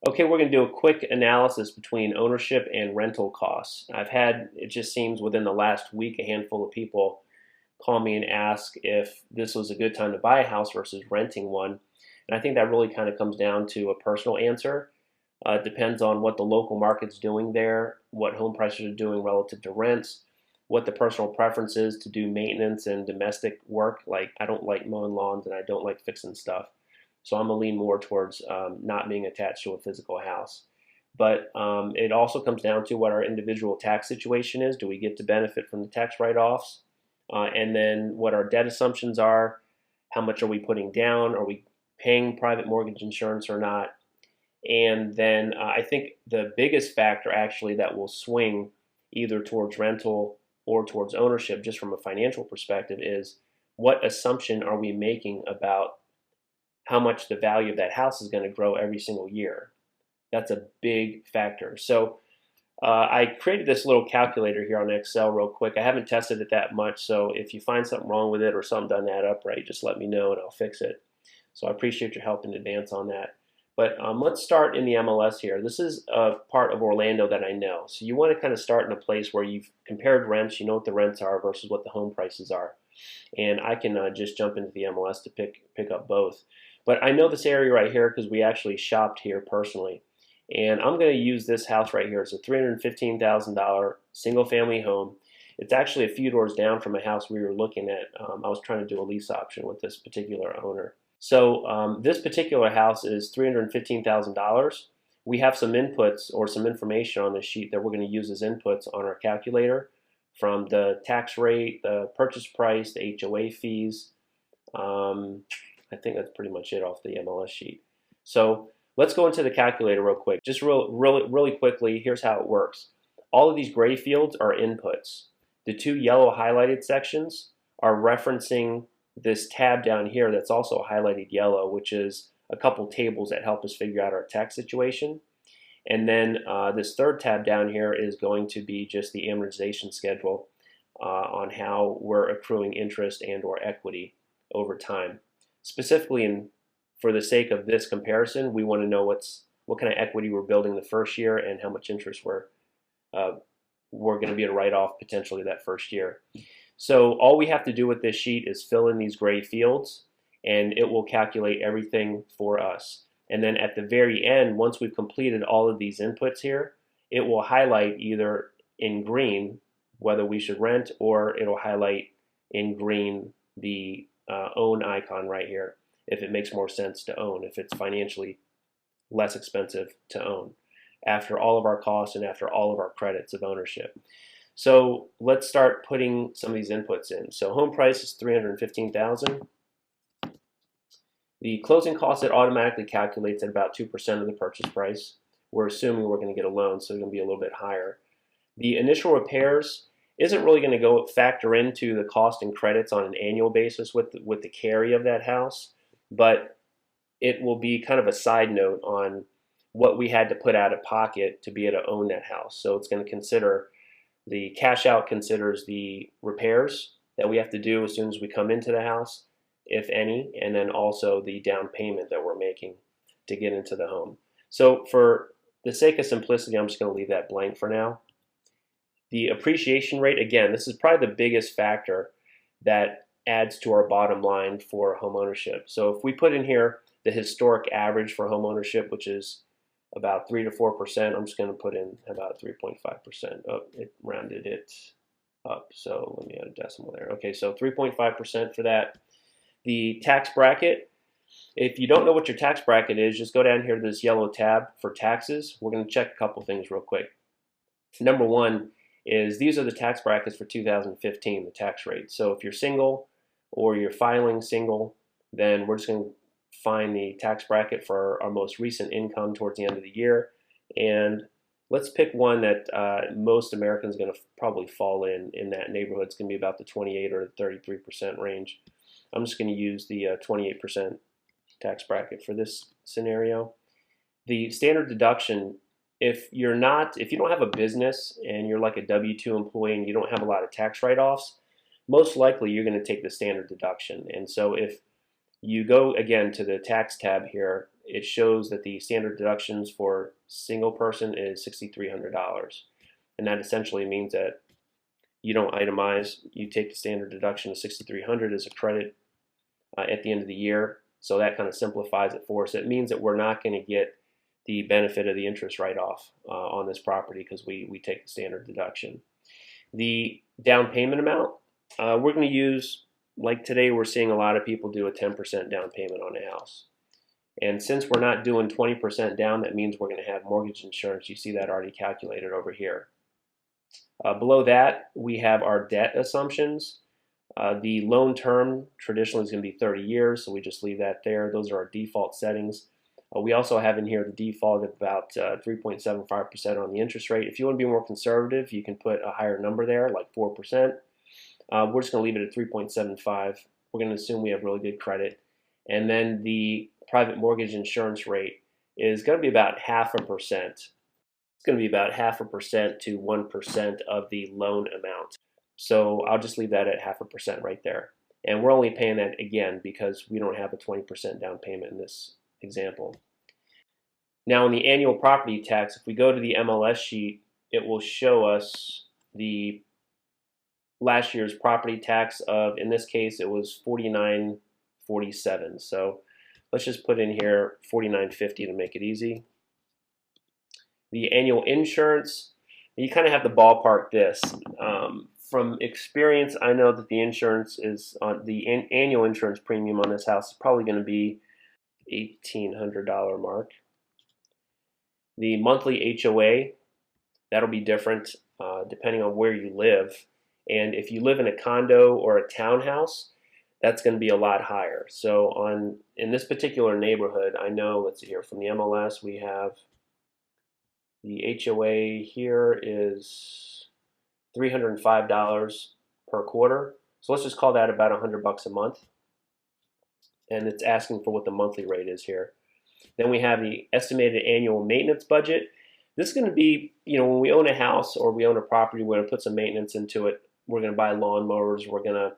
Okay, we're going to do a quick analysis between ownership and rental costs. I've had, it just seems within the last week, a handful of people call me and ask if this was a good time to buy a house versus renting one. And I think that really kind of comes down to a personal answer. It depends on what the local market's doing there, what home prices are doing relative to rents, what the personal preference is to do maintenance and domestic work. Like, I don't like mowing lawns and I don't like fixing stuff. So I'm going to lean more towards not being attached to a physical house. But it also comes down to what our individual tax situation is. Do we get to benefit from the tax write-offs? And then what our debt assumptions are. How much are we putting down? Are we paying private mortgage insurance or not? And then I think the biggest factor actually that will swing either towards rental or towards ownership, just from a financial perspective, is what assumption are we making about how much the value of that house is going to grow every single year. That's a big factor. So I created this little calculator here on Excel real quick. I haven't tested it that much, so if you find something wrong with it or something doesn't add up right, just let me know and I'll fix it. So I appreciate your help in advance on that. But let's start in the MLS here. This is a part of Orlando that I know. So you want to kind of start in a place where you've compared rents, you know what the rents are versus what the home prices are. And I can just jump into the MLS to pick up both. But I know this area right here because we actually shopped here personally. And I'm going to use this house right here. It's a $315,000 single family home. It's actually a few doors down from a house we were looking at. I was trying to do a lease option with this particular owner. So this particular house is $315,000. We have some inputs or some information on this sheet that we're going to use as inputs on our calculator, from the tax rate, the purchase price, the HOA fees. I think that's pretty much it off the MLS sheet. So let's go into the calculator real quick. Just really quickly, here's how it works. All of these gray fields are inputs. The two yellow highlighted sections are referencing this tab down here that's also highlighted yellow, which is a couple tables that help us figure out our tax situation. And then this third tab down here is going to be just the amortization schedule on how we're accruing interest and or equity over time. Specifically, for the sake of this comparison, we want to know what kind of equity we're building the first year and how much interest we're going to be able to write off potentially that first year. So all we have to do with this sheet is fill in these gray fields, and it will calculate everything for us. And then at the very end, once we've completed all of these inputs here, it will highlight either in green whether we should rent, or it'll highlight in green the own icon right here if it makes more sense to own, if it's financially less expensive to own after all of our costs and after all of our credits of ownership. So let's start putting some of these inputs in. So home price is $315,000. The closing cost, it automatically calculates at about 2% of the purchase price. We're assuming we're going to get a loan, so it's going to be a little bit higher. The initial repairs isn't really going to go factor into the cost and credits on an annual basis with the carry of that house, but it will be kind of a side note on what we had to put out of pocket to be able to own that house. So it's going to consider the cash out, considers the repairs that we have to do as soon as we come into the house, if any, and then also the down payment that we're making to get into the home. So for the sake of simplicity, I'm just going to leave that blank for now. The appreciation rate, again, this is probably the biggest factor that adds to our bottom line for home ownership. So if we put in here the historic average for home ownership, which is about 3 to 4%, I'm just going to put in about 3.5%. Oh, it rounded it up, so let me add a decimal there. Okay, so 3.5% for that. The tax bracket, if you don't know what your tax bracket is, just go down here to this yellow tab for taxes. We're going to check a couple things real quick. Number one is these are the tax brackets for 2015, the tax rate. So if you're single or you're filing single, then we're just going to find the tax bracket for our most recent income towards the end of the year. And let's pick one that most Americans are going to probably fall in that neighborhood. It's going to be about the 28 or 33% range. I'm just going to use the 28% tax bracket for this scenario. The standard deduction, if you don't have a business and you're like a W-2 employee and you don't have a lot of tax write-offs, most likely you're going to take the standard deduction. And so if you go again to the tax tab here, it shows that the standard deductions for single person is $6,300. And that essentially means that you don't itemize, you take the standard deduction of $6,300 as a credit at the end of the year. So that kind of simplifies it for us. It means that we're not going to get the benefit of the interest write-off on this property because we take the standard deduction. The down payment amount, we're going to use, like today we're seeing a lot of people do a 10% down payment on a house. And since we're not doing 20% down, that means we're going to have mortgage insurance. You see that already calculated over here. Below that, we have our debt assumptions. The loan term traditionally is going to be 30 years, so we just leave that there. Those are our default settings. We also have in here the default of about 3.75% on the interest rate. If you want to be more conservative, you can put a higher number there, like 4%. We're just going to leave it at 3.75. We're going to assume we have really good credit. And then the private mortgage insurance rate is going to be about 0.5%. It's going to be about 0.5% to 1% of the loan amount. So I'll just leave that at 0.5% right there. And we're only paying that again because we don't have a 20% down payment in this example. Now in the annual property tax, if we go to the MLS sheet, it will show us the last year's property tax of, in this case, it was $49.47. So let's just put in here $49.50 to make it easy. The annual insurance, you kind of have to ballpark this. From experience, I know that the insurance is on the annual insurance premium on this house is probably going to be $1,800 mark. The monthly HOA, that'll be different depending on where you live. And if you live in a condo or a townhouse, that's going to be a lot higher. So in this particular neighborhood, I know, let's see here, from the MLS, we have the HOA here is $305 per quarter. So let's just call that about $100 a month. And it's asking for what the monthly rate is here. Then we have the estimated annual maintenance budget. This is going to be, when we own a house or we own a property, we're going to put some maintenance into it. We're going to buy lawnmowers. We're going to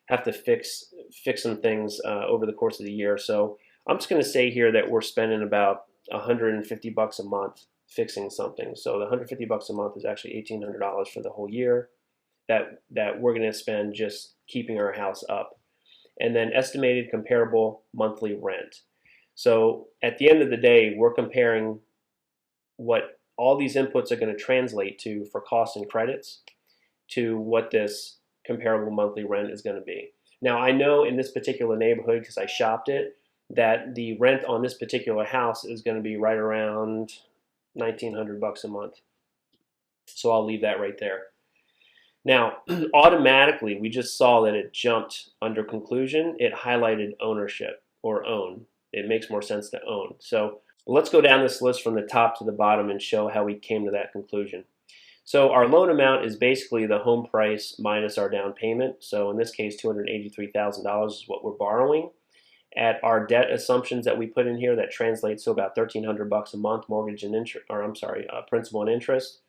have to fix some things over the course of the year. So I'm just going to say here that we're spending about $150 a month fixing something. So the $150 a month is actually $1,800 for the whole year that we're going to spend just keeping our house up. And then estimated comparable monthly rent. So at the end of the day, we're comparing what all these inputs are going to translate to for costs and credits to what this comparable monthly rent is going to be. Now I know in this particular neighborhood, because I shopped it, that the rent on this particular house is going to be right around $1,900 a month. So I'll leave that right there. Now, automatically, we just saw that it jumped under conclusion. It highlighted ownership or own. It makes more sense to own. So let's go down this list from the top to the bottom and show how we came to that conclusion. So our loan amount is basically the home price minus our down payment. So in this case, $283,000 is what we're borrowing. At our debt assumptions that we put in here, that translates to about $1,300 a month, mortgage and interest, or principal and interest.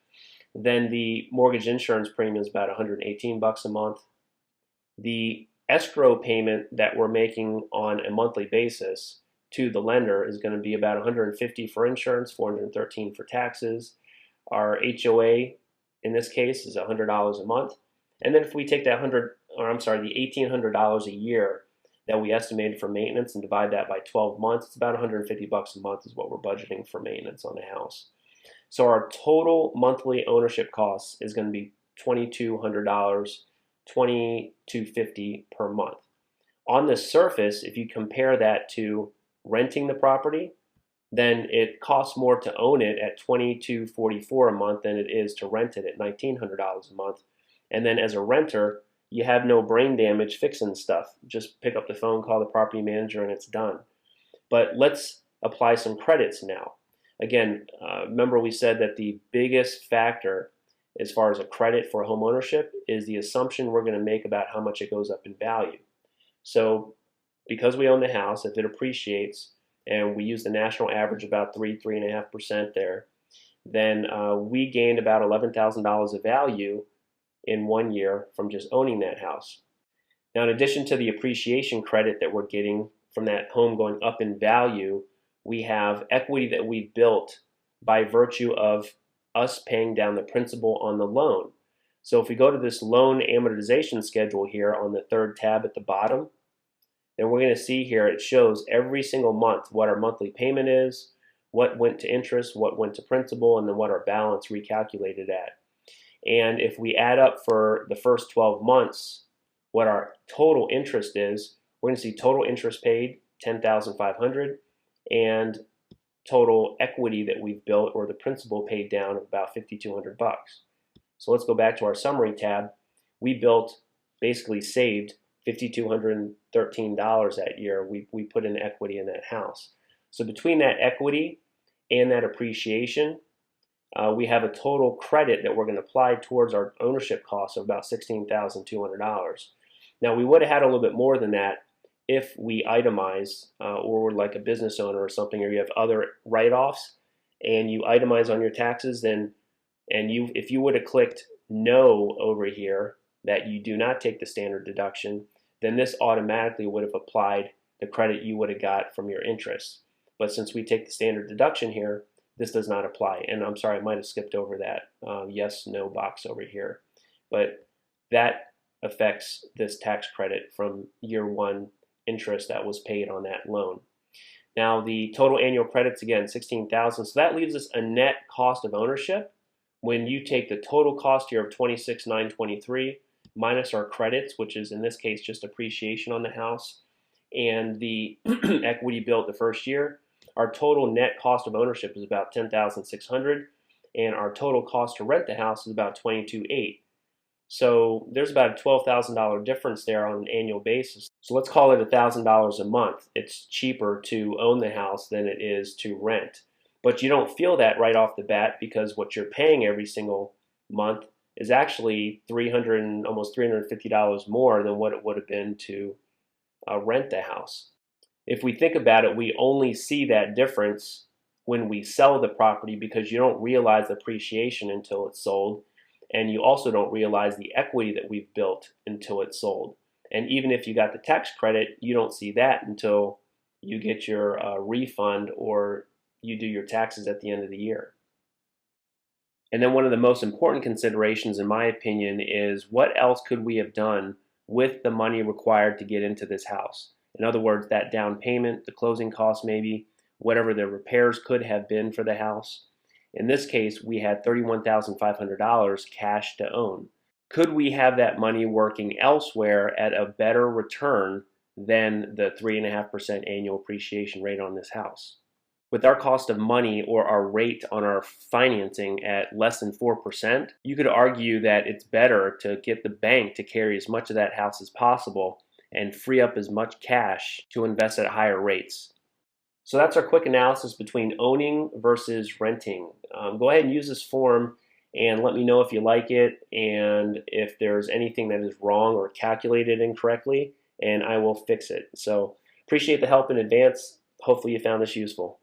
Then the mortgage insurance premium is about $118 a month. The escrow payment that we're making on a monthly basis to the lender is going to be about $150 for insurance, $413 for taxes. Our HOA in this case is $100 a month. And then if we take that the $1,800 a year that we estimated for maintenance and divide that by 12 months, it's about $150 a month is what we're budgeting for maintenance on the house. So our total monthly ownership cost is going to be $2,200, $2,250 per month. On the surface, if you compare that to renting the property, then it costs more to own it at $2,244 a month than it is to rent it at $1,900 a month. And then as a renter, you have no brain damage fixing stuff. Just pick up the phone, call the property manager, and it's done. But let's apply some credits now. Again, remember we said that the biggest factor as far as a credit for home ownership is the assumption we're going to make about how much it goes up in value. So because we own the house, if it appreciates, and we use the national average about 3.5% there, then we gained about $11,000 of value in 1 year from just owning that house. Now, in addition to the appreciation credit that we're getting from that home going up in value, we have equity that we've built by virtue of us paying down the principal on the loan. So if we go to this loan amortization schedule here on the third tab at the bottom, then we're going to see here it shows every single month what our monthly payment is, what went to interest, what went to principal, and then what our balance recalculated at. And if we add up for the first 12 months what our total interest is, we're going to see total interest paid $10,500 and total equity that we've built, or the principal paid down, of about $5,200. So let's go back to our summary tab. We basically saved $5,213 that year. We put in equity in that house. So between that equity and that appreciation, we have a total credit that we're going to apply towards our ownership costs of about $16,200. Now, we would have had a little bit more than that if we itemize, or we're like a business owner or something, or you have other write-offs and you itemize on your taxes, then if you would have clicked no over here, that you do not take the standard deduction, then this automatically would have applied the credit you would have got from your interest. But since we take the standard deduction here, this does not apply. And I'm sorry, I might have skipped over that yes, no box over here. But that affects this tax credit from year one interest that was paid on that loan. Now the total annual credits, again, $16,000. So that leaves us a net cost of ownership when you take the total cost here of $26,923 minus our credits, which is in this case just appreciation on the house, and the equity built the first year. Our total net cost of ownership is about $10,600, and our total cost to rent the house is about $22,800. So there's about a $12,000 difference there on an annual basis. So let's call it $1,000 a month. It's cheaper to own the house than it is to rent. But you don't feel that right off the bat, because what you're paying every single month is actually almost $350 more than what it would have been to rent the house. If we think about it, we only see that difference when we sell the property, because you don't realize the appreciation until it's sold. And you also don't realize the equity that we've built until it's sold. And even if you got the tax credit, you don't see that until you get your refund, or you do your taxes at the end of the year. And then one of the most important considerations, in my opinion, is what else could we have done with the money required to get into this house? In other words, that down payment, the closing costs maybe, whatever the repairs could have been for the house. In this case, we had $31,500 cash to own. Could we have that money working elsewhere at a better return than the 3.5% annual appreciation rate on this house? With our cost of money, or our rate on our financing, at less than 4%, you could argue that it's better to get the bank to carry as much of that house as possible and free up as much cash to invest at higher rates. So that's our quick analysis between owning versus renting. Go ahead and use this form and let me know if you like it, and if there's anything that is wrong or calculated incorrectly, and I will fix it. So appreciate the help in advance. Hopefully you found this useful.